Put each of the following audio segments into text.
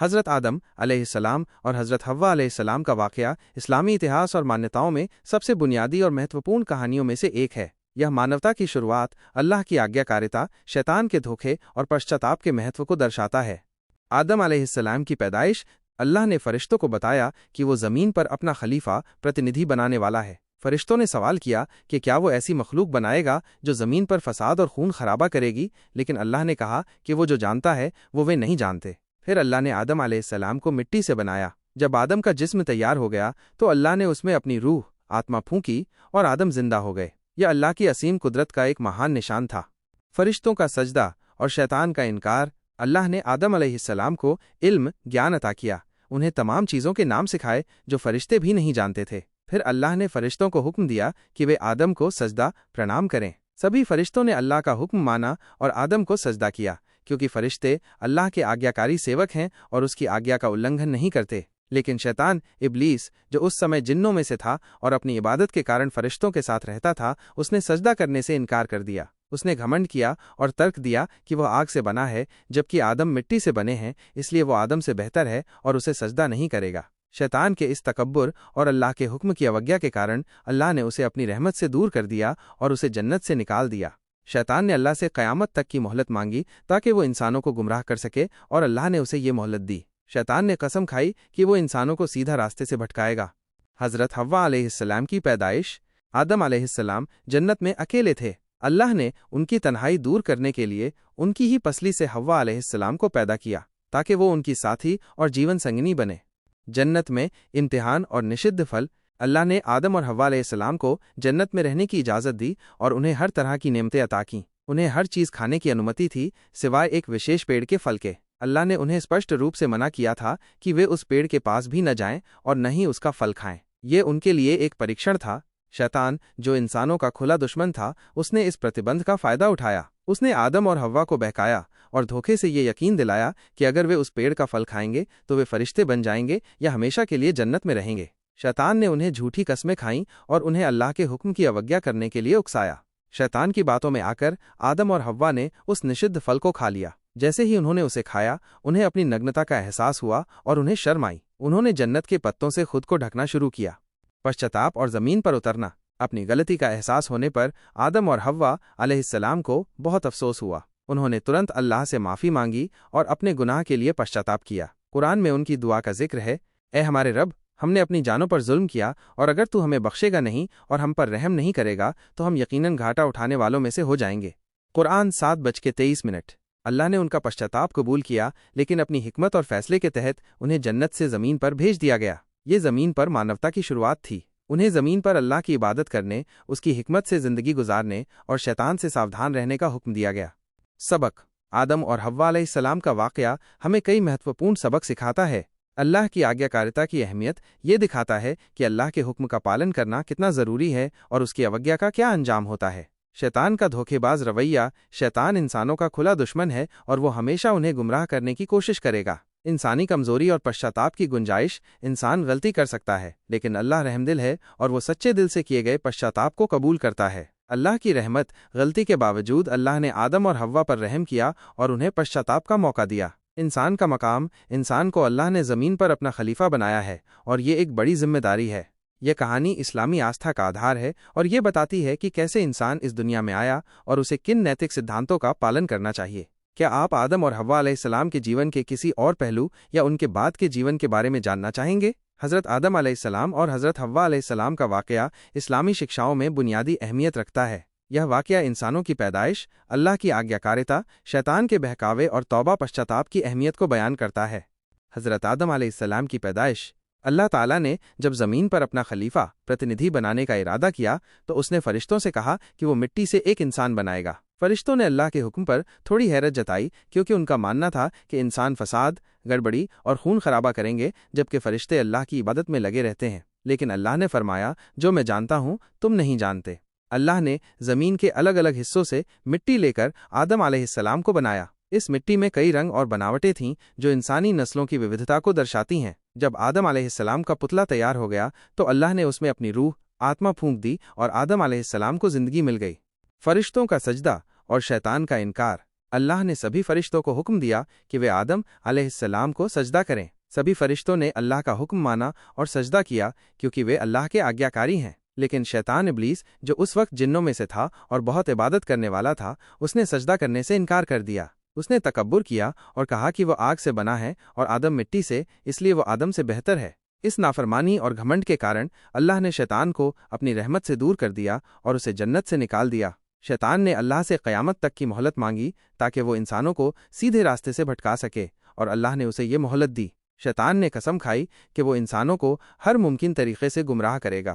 حضرت آدم علیہ السلام اور حضرت حوا علیہ السلام کا واقعہ اسلامی اتہاس اور مانیتاؤں میں سب سے بنیادی اور مہتوپورن کہانیوں میں سے ایک ہے۔ یہ مانوتا کی شروعات، اللہ کی آگیا کاریتا، شیطان کے دھوکے اور پشچاتاپ کے مہتو کو درشاتا ہے۔ آدم علیہ السلام کی پیدائش، اللہ نے فرشتوں کو بتایا کہ وہ زمین پر اپنا خلیفہ پرتندھی بنانے والا ہے۔ فرشتوں نے سوال کیا کہ کیا وہ ایسی مخلوق بنائے گا جو زمین پر فساد اور خون خرابہ کرے گی، لیکن اللہ نے کہا کہ وہ جو جانتا ہے وہ نہیں جانتے۔ پھر اللہ نے آدم علیہ السلام کو مٹی سے بنایا۔ جب آدم کا جسم تیار ہو گیا تو اللہ نے اس میں اپنی روح آتما پھونکی اور آدم زندہ ہو گئے۔ یہ اللہ کی عظیم قدرت کا ایک مہان نشان تھا۔ فرشتوں کا سجدہ اور شیطان کا انکار۔ اللہ نے آدم علیہ السلام کو علم، گیان عطا کیا، انہیں تمام چیزوں کے نام سکھائے جو فرشتے بھی نہیں جانتے تھے۔ پھر اللہ نے فرشتوں کو حکم دیا کہ وہ آدم کو سجدہ پرنام کریں۔ سبھی فرشتوں نے اللہ کا حکم مانا اور آدم کو سجدہ کیا، کیونکہ فرشتے اللہ کے آگیاکاری سیوک ہیں اور اس کی آگیا کا النگھن نہیں کرتے۔ لیکن شیطان ابلیس، جو اس سمے جنوں میں سے تھا اور اپنی عبادت کے کارن فرشتوں کے ساتھ رہتا تھا، اس نے سجدہ کرنے سے انکار کر دیا۔ اس نے گھمنڈ کیا اور ترک دیا کہ وہ آگ سے بنا ہے، جبکہ آدم مٹی سے بنے ہیں، اس لیے وہ آدم سے بہتر ہے اور اسے سجدہ نہیں کرے گا۔ شیطان کے اس تکبر اور اللہ کے حکم کی اوگیا کے کارن اللہ نے اسے اپنی رحمت سے دور کر دیا اور اسے جنت سے نکال دیا۔ شیطان نے اللہ سے قیامت تک کی مہلت مانگی تاکہ وہ انسانوں کو گمراہ کر سکے، اور اللہ نے اسے یہ مہلت دی۔ شیطان نے قسم کھائی کہ وہ انسانوں کو سیدھا راستے سے بھٹکائے گا۔ حضرت حوا علیہ السلام کی پیدائش۔ آدم علیہ السلام جنت میں اکیلے تھے۔ اللہ نے ان کی تنہائی دور کرنے کے لیے ان کی ہی پسلی سے حوا علیہ السلام کو پیدا کیا تاکہ وہ ان کی ساتھی اور جیون سنگنی بنے۔ جنت میں امتحان اور نشد پھل۔ اللہ نے آدم اور حوا علیہ السلام کو جنت میں رہنے کی اجازت دی اور انہیں ہر طرح کی نعمتیں عطا کیں۔ انہیں ہر چیز کھانے کی انمتی تھی سوائے ایک وشیش پیڑ کے پھل کے۔ اللہ نے انہیں اسپشٹ روپ سے منع کیا تھا کہ وہ اس پیڑ کے پاس بھی نہ جائیں اور نہ ہی اس کا پھل کھائیں۔ یہ ان کے لیے ایک پریکشن تھا۔ شیطان، جو انسانوں کا کھلا دشمن تھا، اس نے اس پرتبندھ کا فائدہ اٹھایا۔ اس نے آدم اور حوا کو بہکایا اور دھوکے سے یہ یقین دلایا کہ اگر وہ اس پیڑ کا پھل کھائیں گے تو وہ فرشتے بن جائیں گے یا ہمیشہ کے لیے جنت میں رہیں گے۔ شیطان نے انہیں جھوٹی قسمیں کھائیں اور انہیں اللہ کے حکم کی اوگیا کرنے کے لیے اکسایا۔ شیطان کی باتوں میں آ کر آدم اور حوا نے اس نشد پھل کو کھا لیا۔ جیسے ہی انہوں نے اسے کھایا، انہیں اپنی نگنتا کا احساس ہوا اور انہیں شرم آئی۔ انہوں نے جنت کے پتوں سے خود کو ڈھکنا شروع کیا۔ پشچاتاپ اور زمین پر اترنا۔ اپنی غلطی کا احساس ہونے پر آدم اور حوا علیہ السلام کو بہت افسوس ہوا۔ انہوں نے ترنت اللہ سے معافی مانگی اور اپنے گناہ کے لیے پشچاتاپ کیا۔ قرآن میں ان کی دعا کا ذکر ہے، اے ہمارے رب، ہم نے اپنی جانوں پر ظلم کیا، اور اگر تو ہمیں بخشے گا نہیں اور ہم پر رحم نہیں کرے گا تو ہم یقیناً گھاٹا اٹھانے والوں میں سے ہو جائیں گے۔ قرآن 7:23۔ اللہ نے ان کا پشچاتاپ قبول کیا، لیکن اپنی حکمت اور فیصلے کے تحت انہیں جنت سے زمین پر بھیج دیا گیا۔ یہ زمین پر مانوتا کی شروعات تھی۔ انہیں زمین پر اللہ کی عبادت کرنے، اس کی حکمت سے زندگی گزارنے اور شیطان سے ساودھان رہنے کا حکم دیا گیا۔ سبق۔ آدم اور حوا علیہ السلام کا واقعہ ہمیں کئی مہتوپورن سبق سکھاتا ہے۔ اللہ کی آگیا کاریتا کی اہمیت یہ دکھاتا ہے کہ اللہ کے حکم کا پالن کرنا کتنا ضروری ہے اور اس کی اوگیا کا کیا انجام ہوتا ہے۔ شیطان کا دھوکے باز رویہ۔ شیطان انسانوں کا کھلا دشمن ہے اور وہ ہمیشہ انہیں گمراہ کرنے کی کوشش کرے گا۔ انسانی کمزوری اور پشچاتاپ کی گنجائش۔ انسان غلطی کر سکتا ہے، لیکن اللہ رحمدل ہے اور وہ سچے دل سے کیے گئے پشچاتاپ کو قبول کرتا ہے۔ اللہ کی رحمت، غلطی کے باوجود اللہ نے آدم اور حوا پر رحم کیا اور انہیں پشچاتاپ کا موقع دیا۔ انسان کا مقام۔ انسان کو اللہ نے زمین پر اپنا خلیفہ بنایا ہے اور یہ ایک بڑی ذمہ داری ہے۔ یہ کہانی اسلامی آستھا کا آدھار ہے اور یہ بتاتی ہے کہ کیسے انسان اس دنیا میں آیا اور اسے کن نیتک سدھانتوں کا پالن کرنا چاہیے۔ کیا آپ آدم اور حوا علیہ السلام کے جیون کے کسی اور پہلو یا ان کے بعد کے جیون کے بارے میں جاننا چاہیں گے؟ حضرت آدم علیہ السلام اور حضرت حوا علیہ السلام کا واقعہ اسلامی شکشاؤں میں بنیادی اہمیت رکھتا ہے۔ یہ واقعہ انسانوں کی پیدائش، اللہ کی آگیا کاریتا، شیطان کے بہکاوے اور توبہ پشچاتاپ کی اہمیت کو بیان کرتا ہے۔ حضرت آدم علیہ السلام کی پیدائش۔ اللہ تعالیٰ نے جب زمین پر اپنا خلیفہ پرتندھی بنانے کا ارادہ کیا تو اس نے فرشتوں سے کہا کہ وہ مٹی سے ایک انسان بنائے گا۔ فرشتوں نے اللہ کے حکم پر تھوڑی حیرت جتائی، کیونکہ ان کا ماننا تھا کہ انسان فساد، گڑبڑی اور خون خرابہ کریں گے، جبکہ فرشتے اللہ کی عبادت میں لگے رہتے ہیں۔ لیکن اللہ نے فرمایا، جو میں جانتا ہوں تم نہیں جانتے۔ اللہ نے زمین کے الگ الگ حصوں سے مٹی لے کر آدم علیہ السلام کو بنایا۔ اس مٹی میں کئی رنگ اور بناوٹیں تھیں جو انسانی نسلوں کی وودھتا کو درشاتی ہیں۔ جب آدم علیہ السلام کا پتلا تیار ہو گیا تو اللہ نے اس میں اپنی روح آتما پھونک دی اور آدم علیہ السلام کو زندگی مل گئی۔ فرشتوں کا سجدہ اور شیطان کا انکار۔ اللہ نے سبھی فرشتوں کو حکم دیا کہ وہ آدم علیہ السلام کو سجدہ کریں۔ سبھی فرشتوں نے اللہ کا حکم مانا اور سجدہ کیا کیونکہ وہ اللہ کے آگیاکاری ہیں، لیکن شیطان ابلیس جو اس وقت جنوں میں سے تھا اور بہت عبادت کرنے والا تھا، اس نے سجدہ کرنے سے انکار کر دیا۔ اس نے تکبر کیا اور کہا کہ وہ آگ سے بنا ہے اور آدم مٹی سے، اس لیے وہ آدم سے بہتر ہے۔ اس نافرمانی اور گھمنڈ کے کارن اللہ نے شیطان کو اپنی رحمت سے دور کر دیا اور اسے جنت سے نکال دیا۔ شیطان نے اللہ سے قیامت تک کی مہلت مانگی تاکہ وہ انسانوں کو سیدھے راستے سے بھٹکا سکے، اور اللہ نے اسے یہ مہلت دی۔ شیطان نے قسم کھائی کہ وہ انسانوں کو ہر ممکن طریقے سے گمراہ کرے گا۔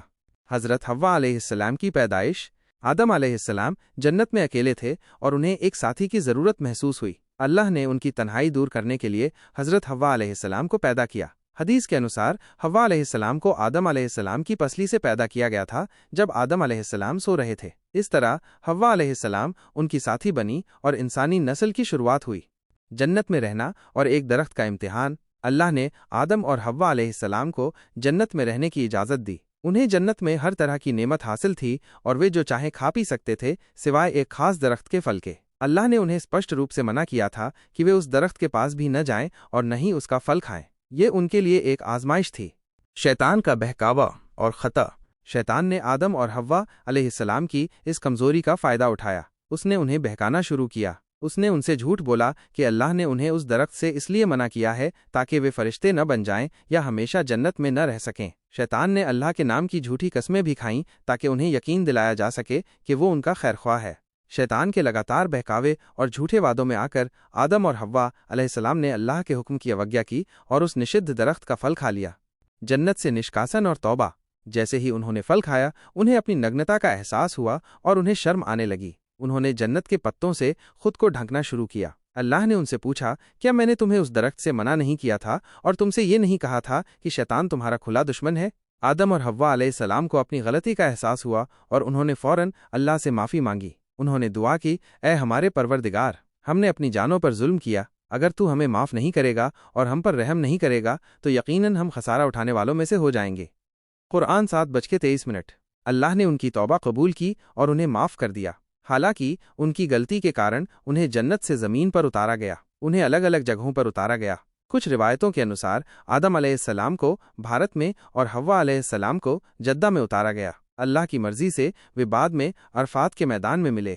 حضرت حوا علیہ السلام کی پیدائش۔ آدم علیہ السلام جنت میں اکیلے تھے اور انہیں ایک ساتھی کی ضرورت محسوس ہوئی۔ اللہ نے ان کی تنہائی دور کرنے کے لیے حضرت حوا علیہ السلام کو پیدا کیا۔ حدیث کے انصار حوا علیہ السلام کو آدم علیہ السلام کی پسلی سے پیدا کیا گیا تھا جب آدم علیہ السلام سو رہے تھے۔ اس طرح حوا علیہ السلام ان کی ساتھی بنی اور انسانی نسل کی شروعات ہوئی۔ جنت میں رہنا اور ایک درخت کا امتحان۔ اللہ نے آدم اور حوا علیہ السلام کو جنت میں رہنے کی اجازت دی۔ انہیں جنت میں ہر طرح کی نعمت حاصل تھی اور وہ جو چاہیں کھا پی سکتے تھے سوائے ایک خاص درخت کے پھل کے۔ اللہ نے انہیں اسپشٹ روپ سے منع کیا تھا کہ وہ اس درخت کے پاس بھی نہ جائیں اور نہ ہی اس کا پھل کھائیں۔ یہ ان کے لیے ایک آزمائش تھی۔ شیطان کا بہکاوا اور خطا۔ شیطان نے آدم اور حوا علیہ السلام کی اس کمزوری کا فائدہ اٹھایا۔ اس نے انہیں بہکانا شروع کیا۔ اس نے ان سے جھوٹ بولا کہ اللہ نے انہیں اس درخت سے اس لیے منع کیا ہے تاکہ وہ فرشتے نہ بن جائیں یا ہمیشہ جنت میں نہ رہ سکیں۔ شیطان نے اللہ کے نام کی جھوٹی قسمیں بھی کھائیں تاکہ انہیں یقین دلایا جا سکے کہ وہ ان کا خیرخواہ ہے۔ شیطان کے لگاتار بہکاوے اور جھوٹے وعدوں میں آ کر آدم اور حوا علیہ السلام نے اللہ کے حکم کی اوگیا کی اور اس نشد درخت کا پھل کھا لیا۔ جنت سے نشکاسن اور توبہ۔ جیسے ہی انہوں نے پھل کھایا انہیں اپنی نگنتا کا احساس ہوا اور انہیں شرم آنے لگی۔ انہوں نے جنت کے پتوں سے خود کو ڈھانکنا شروع کیا۔ اللہ نے ان سے پوچھا، کیا میں نے تمہیں اس درخت سے منع نہیں کیا تھا اور تم سے یہ نہیں کہا تھا کہ شیطان تمہارا کھلا دشمن ہے؟ آدم اور حوا علیہ السلام کو اپنی غلطی کا احساس ہوا اور انہوں نے فوراً اللہ سے معافی مانگی۔ انہوں نے دعا کی، اے ہمارے پروردگار، ہم نے اپنی جانوں پر ظلم کیا، اگر تو ہمیں معاف نہیں کرے گا اور ہم پر رحم نہیں کرے گا تو یقیناً ہم خسارہ اٹھانے والوں میں سے ہو جائیں گے۔ قرآن 7:23۔ اللہ نے ان کی توبہ قبول کی اور انہیں معاف کر دیا۔ حالانکہ ان کی غلطی کے کارن انہیں جنت سے زمین پر اتارا گیا، انہیں الگ الگ جگہوں پر اتارا گیا۔ کچھ روایتوں کے انصار آدم علیہ السلام کو بھارت میں اور حوا علیہ السلام کو جدہ میں اتارا گیا۔ اللہ کی مرضی سے وہ بعد میں عرفات کے میدان میں ملے۔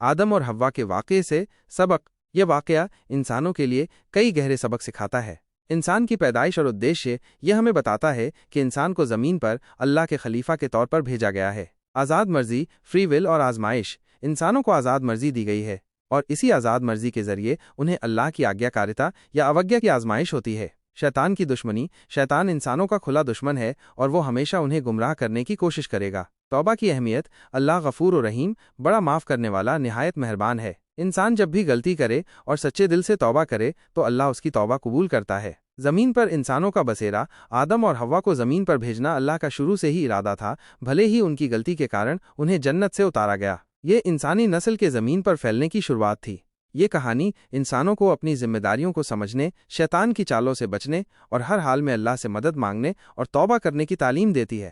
آدم اور حوا کے واقعے سے سبق۔ یہ واقعہ انسانوں کے لیے کئی گہرے سبق سکھاتا ہے۔ انسان کی پیدائش اور ادیشیہ یہ ہمیں بتاتا ہے کہ انسان کو زمین پر اللہ کے خلیفہ کے طور پر بھیجا گیا ہے۔ آزاد مرضی، فری ول اور آزمائش۔ انسانوں کو آزاد مرضی دی گئی ہے اور اسی آزاد مرضی کے ذریعے انہیں اللہ کی آگیا کاریتا یا اوگیا کی آزمائش ہوتی ہے۔ شیطان کی دشمنی۔ شیطان انسانوں کا کھلا دشمن ہے اور وہ ہمیشہ انہیں گمراہ کرنے کی کوشش کرے گا۔ توبہ کی اہمیت۔ اللہ غفور و رحیم، بڑا معاف کرنے والا، نہایت مہربان ہے۔ انسان جب بھی غلطی کرے اور سچے دل سے توبہ کرے تو اللہ اس کی توبہ قبول کرتا ہے۔ زمین پر انسانوں کا بسیرا۔ آدم اور حوا کو زمین پر بھیجنا اللہ کا شروع سے ہی ارادہ تھا، بھلے ہی ان کی غلطی کے کارن انہیں جنت سے اتارا گیا۔ یہ انسانی نسل کے زمین پر پھیلنے کی شروعات تھی۔ یہ کہانی انسانوں کو اپنی ذمہ داریوں کو سمجھنے، شیطان کی چالوں سے بچنے اور ہر حال میں اللہ سے مدد مانگنے اور توبہ کرنے کی تعلیم دیتی ہے۔